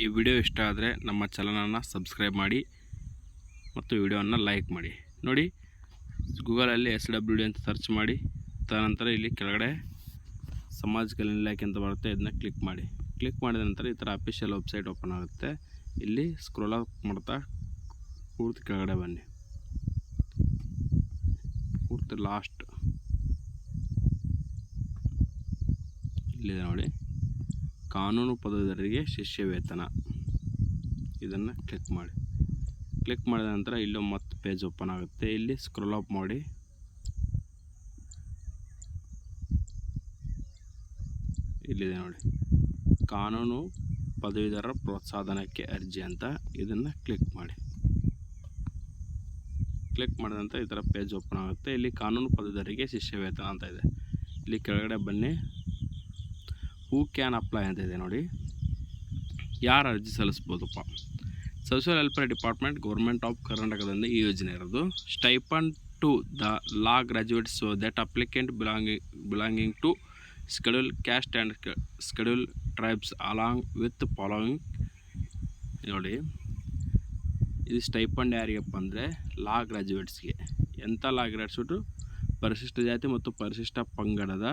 ಈ ವಿಡಿಯೋ ಇಷ್ಟ ಆದರೆ ನಮ್ಮ ಚಾನಲನ್ನು ಸಬ್ಸ್ಕ್ರೈಬ್ ಮಾಡಿ ಮತ್ತು ವಿಡಿಯೋವನ್ನು ಲೈಕ್ ಮಾಡಿ. ನೋಡಿ, ಗೂಗಲಲ್ಲಿ SWD ಅಂತ ಸರ್ಚ್ ಮಾಡಿ, ತದನಂತರ ಇಲ್ಲಿ ಕೆಳಗಡೆ ಸಮಾಜ ಕಲ್ಯಾಣ ಇಲಾಖೆ ಅಂತ ಬರುತ್ತೆ. ಇದನ್ನ ಕ್ಲಿಕ್ ಮಾಡಿ. ಕ್ಲಿಕ್ ಮಾಡಿದ ನಂತರ ಈ ಥರ ಅಫಿಷಿಯಲ್ ವೆಬ್ಸೈಟ್ ಓಪನ್ ಆಗುತ್ತೆ. ಇಲ್ಲಿ ಸ್ಕ್ರೋಲ್ ಅಪ್ ಮಾಡ್ತಾ ಪೂರ್ತಿ ಕೆಳಗಡೆ ಬನ್ನಿ. ಪೂರ್ತಿ ಲಾಸ್ಟ್ ಇಲ್ಲಿದೆ ನೋಡಿ, ಕಾನೂನು ಪದವೀಧರರಿಗೆ ಶಿಷ್ಯ ವೇತನ. ಇದನ್ನು ಕ್ಲಿಕ್ ಮಾಡಿ. ಕ್ಲಿಕ್ ಮಾಡಿದ ನಂತರ ಇಲ್ಲೂ ಮತ್ತೆ ಪೇಜ್ ಓಪನ್ ಆಗುತ್ತೆ. ಇಲ್ಲಿ ಸ್ಕ್ರೋಲ್ ಅಪ್ ಮಾಡಿ ಇಲ್ಲಿದೆ ನೋಡಿ, ಕಾನೂನು ಪದವೀಧರರ ಪ್ರೋತ್ಸಾಹಧನಕ್ಕೆ ಅರ್ಜಿ ಅಂತ. ಇದನ್ನು ಕ್ಲಿಕ್ ಮಾಡಿ. ಕ್ಲಿಕ್ ಮಾಡಿದ ನಂತರ ಈ ಥರ ಪೇಜ್ ಓಪನ್ ಆಗುತ್ತೆ. ಇಲ್ಲಿ ಕಾನೂನು ಪದವೀಧರರಿಗೆ ಶಿಷ್ಯ ವೇತನ ಅಂತ ಇದೆ. ಇಲ್ಲಿ ಕೆಳಗಡೆ ಬನ್ನಿ, ಹೂ ಕ್ಯಾನ್ ಅಪ್ಲೈ ಅಂತ ಇದೆ ನೋಡಿ. ಯಾರು ಅರ್ಜಿ ಸಲ್ಲಿಸ್ಬೋದಪ್ಪ? Social welfare department, government of ಕರ್ನಾಟಕದಿಂದ ಈ ಯೋಜನೆ ಇರೋದು. Stipend to the law graduates so that applicant belonging to schedule caste and schedule tribes along with following. ನೋಡಿ, ಇದು ಸ್ಟೈಪಂಡ್ ಯಾರಿಗಪ್ಪ ಅಂದರೆ ಲಾ ಗ್ರಾಜ್ಯುಯೇಟ್ಸ್ಗೆ. ಎಂಥ ಲಾ ಗ್ರಾಜ್ಯುಯೇಟ್ಸು? ಪರಿಶಿಷ್ಟ ಜಾತಿ ಮತ್ತು ಪರಿಶಿಷ್ಟ ಪಂಗಡದ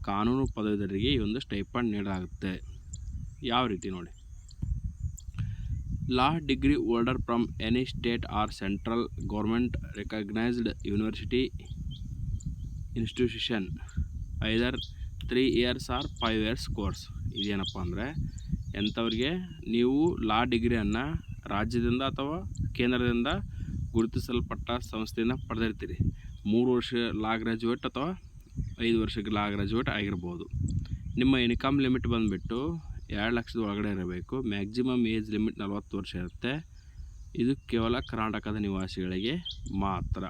ಕಾನೂನು ಪದವೀಧರರಿಗೆ ಈ ಒಂದು ಸ್ಟೈಪಂಡ್ ನೀಡಲಾಗುತ್ತೆ. ಯಾವ ರೀತಿ ನೋಡಿ, law degree holder from any state or central government recognised university institution either 3 years or 5 years course. ಇದೇನಪ್ಪ ಅಂದರೆ, ಎಂಥವ್ರಿಗೆ ನೀವು ಲಾ ಡಿಗ್ರಿಯನ್ನು ರಾಜ್ಯದಿಂದ ಅಥವಾ ಕೇಂದ್ರದಿಂದ ಗುರುತಿಸಲ್ಪಟ್ಟ ಸಂಸ್ಥೆಯಿಂದ ಪಡೆದಿರ್ತೀರಿ. 3 ವರ್ಷ ಲಾ ಗ್ರಾಜ್ಯುಯೇಟ್ ಅಥವಾ 5 ವರ್ಷಕ್ಕೆ ಲಾ ಗ್ರಾಜ್ಯುಯೇಟ್ ಆಗಿರ್ಬೋದು. ನಿಮ್ಮ ಇನ್ಕಮ್ ಲಿಮಿಟ್ ಬಂದುಬಿಟ್ಟು 2 ಲಕ್ಷದ ಒಳಗಡೆ ಇರಬೇಕು. ಮ್ಯಾಕ್ಸಿಮಮ್ ಏಜ್ ಲಿಮಿಟ್ 40 ವರ್ಷ ಇರುತ್ತೆ. ಇದು ಕೇವಲ ಕರ್ನಾಟಕದ ನಿವಾಸಿಗಳಿಗೆ ಮಾತ್ರ.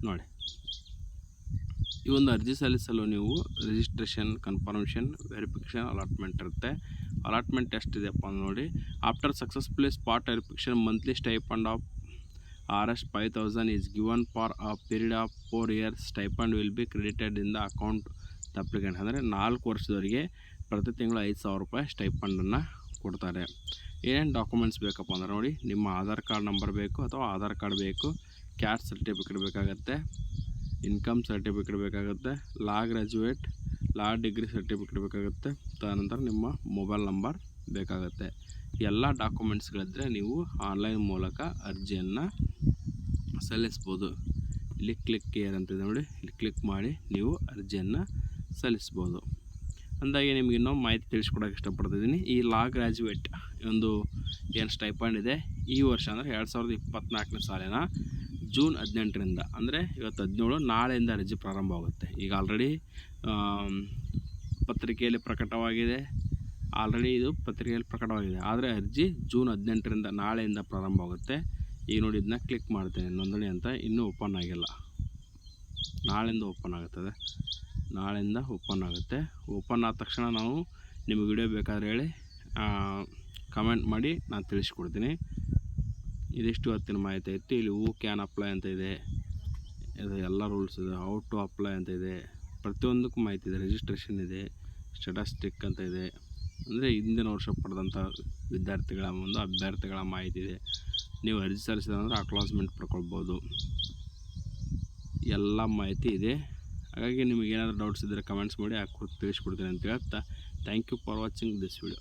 ನೋಡಿ, ಈ ಒಂದು ಅರ್ಜಿ ಸಲ್ಲಿಸಲು ನೀವು ರಿಜಿಸ್ಟ್ರೇಷನ್, ಕನ್ಫರ್ಮೇಷನ್, ವೆರಿಫಿಕೇಷನ್, ಅಲಾಟ್ಮೆಂಟ್ ಇರುತ್ತೆ. ಅಲಾಟ್ಮೆಂಟ್ ಎಷ್ಟಿದೆಯಪ್ಪ ನೋಡಿ, after successfully spot verification monthly stipend of Rs 5,000 is given for a period of 4 years. Stipend will be credited in the account the applicant. ಅಂದರೆ 4 ವರ್ಷದವರೆಗೆ ಪ್ರತಿ ತಿಂಗಳು 5,000 ರೂಪಾಯಿ ಸ್ಟೈಪಂಡನ್ನು ಕೊಡ್ತಾರೆ. ಏನೇನು ಡಾಕ್ಯುಮೆಂಟ್ಸ್ ಬೇಕಪ್ಪ ಅಂದ್ರೆ ನೋಡಿ, ನಿಮ್ಮ ಆಧಾರ್ ಕಾರ್ಡ್ ನಂಬರ್ ಬೇಕು ಅಥವಾ ಆಧಾರ್ ಕಾರ್ಡ್ ಬೇಕು, ಕ್ಯಾಸ್ಟ್ ಸರ್ಟಿಫಿಕೇಟ್ ಬೇಕಾಗುತ್ತೆ, ಇನ್ಕಮ್ ಸರ್ಟಿಫಿಕೇಟ್ ಬೇಕಾಗುತ್ತೆ, ಲಾ ಗ್ರಾಜ್ಯುಯೇಟ್ ಲಾ ಡಿಗ್ರಿ ಸರ್ಟಿಫಿಕೇಟ್ ಬೇಕಾಗುತ್ತೆ, ತದನಂತರ ನಿಮ್ಮ ಮೊಬೈಲ್ ನಂಬರ್ ಬೇಕಾಗುತ್ತೆ. ಎಲ್ಲ ಡಾಕ್ಯುಮೆಂಟ್ಸ್ಗಳಿದ್ದರೆ ನೀವು ಆನ್ಲೈನ್ ಮೂಲಕ ಅರ್ಜಿಯನ್ನು ಸಲ್ಲಿಸ್ಬೋದು. ಇಲ್ಲಿ ಕ್ಲಿಕ್ ಏರ್ ಅಂತಿದೆ ನೋಡಿ, ಇಲ್ಲಿ ಕ್ಲಿಕ್ ಮಾಡಿ ನೀವು ಅರ್ಜಿಯನ್ನು ಸಲ್ಲಿಸ್ಬೋದು. ಅಂದಾಗೆ ನಿಮಗೆ ಇನ್ನೊಂದು ಮಾಹಿತಿ ತಿಳಿಸ್ಕೊಡೋಕೆ ಇಷ್ಟಪಡ್ತಿದ್ದೀನಿ. ಈ ಲಾ ಗ್ರಾಜ್ಯುಯೇಟ್ ಒಂದು ಏನು ಸ್ಟೈಪಂಡ್ ಇದೆ, ಈ ವರ್ಷ ಅಂದರೆ 2024ನೇ ಸಾಲಿನ ಜೂನ್ 18ರಿಂದ, ಅಂದರೆ ಇವತ್ತು 17, ನಾಳೆಯಿಂದ ಅರ್ಜಿ ಪ್ರಾರಂಭ ಆಗುತ್ತೆ. ಈಗ ಆಲ್ರೆಡಿ ಪತ್ರಿಕೆಯಲ್ಲಿ ಪ್ರಕಟವಾಗಿದೆ. ಇದು ಪತ್ರಿಕೆಯಲ್ಲಿ ಪ್ರಕಟವಾಗಿದೆ. ಆದರೆ ಅರ್ಜಿ ಜೂನ್ 18ರಿಂದ, ನಾಳೆಯಿಂದ ಪ್ರಾರಂಭ ಆಗುತ್ತೆ. ಈಗ ನೋಡಿ, ಇದನ್ನ ಕ್ಲಿಕ್ ಮಾಡ್ತೇನೆ, ನೋಂದಣಿ ಅಂತ. ಇನ್ನೂ ಓಪನ್ ಆಗಿಲ್ಲ. ನಾಳೆಯಿಂದ ಓಪನ್ ಆಗುತ್ತದೆ. ನಾಳೆಯಿಂದ ಓಪನ್ ಆಗುತ್ತೆ. ಓಪನ್ ಆದ ತಕ್ಷಣ ನಾವು ನಿಮಗೆ ವಿಡಿಯೋ ಬೇಕಾದ್ರೆ ಹೇಳಿ ಕಮೆಂಟ್ ಮಾಡಿ, ನಾನು ತಿಳಿಸ್ಕೊಡ್ತೀನಿ. ಇದಿಷ್ಟು ಹೊತ್ತಿನ ಮಾಹಿತಿ ಇತ್ತು. ಇಲ್ಲಿ ಹೂ ಕ್ಯಾನ್ ಅಪ್ಲೈ ಅಂತ ಇದೆ, ಇದು ಎಲ್ಲ ರೂಲ್ಸ್ ಇದೆ. ಹೌ ಟು ಅಪ್ಲೈ ಅಂತ ಇದೆ. ಪ್ರತಿಯೊಂದಕ್ಕೂ ಮಾಹಿತಿ ಇದೆ. ರಿಜಿಸ್ಟ್ರೇಷನ್ ಇದೆ, ಸ್ಟ್ಯಾಟಿಸ್ಟಿಕ್ ಅಂತ ಇದೆ. ಅಂದರೆ ಹಿಂದಿನ ವರ್ಷ ಪಡೆದಂಥ ವಿದ್ಯಾರ್ಥಿಗಳ ಒಂದು ಅಭ್ಯರ್ಥಿಗಳ ಮಾಹಿತಿ ಇದೆ. ನೀವು ಅರ್ಜಿ ಸಲ್ಲಿಸಿದ್ರೆ ಅಕ್ನಾಲೇಜ್ಮೆಂಟ್ ಪಡ್ಕೊಳ್ಬೋದು. ಎಲ್ಲ ಮಾಹಿತಿ ಇದೆ. ಹಾಗಾಗಿ ನಿಮಗೆ ಏನಾದರೂ ಡೌಟ್ಸ್ ಇದ್ದರೆ ಕಮೆಂಟ್ಸ್ ಮಾಡಿ, ತಿಳಿಸ್ಕೊಡ್ತೀನಿ ಅಂತ ಹೇಳ್ತಾ, thank you for watching this video.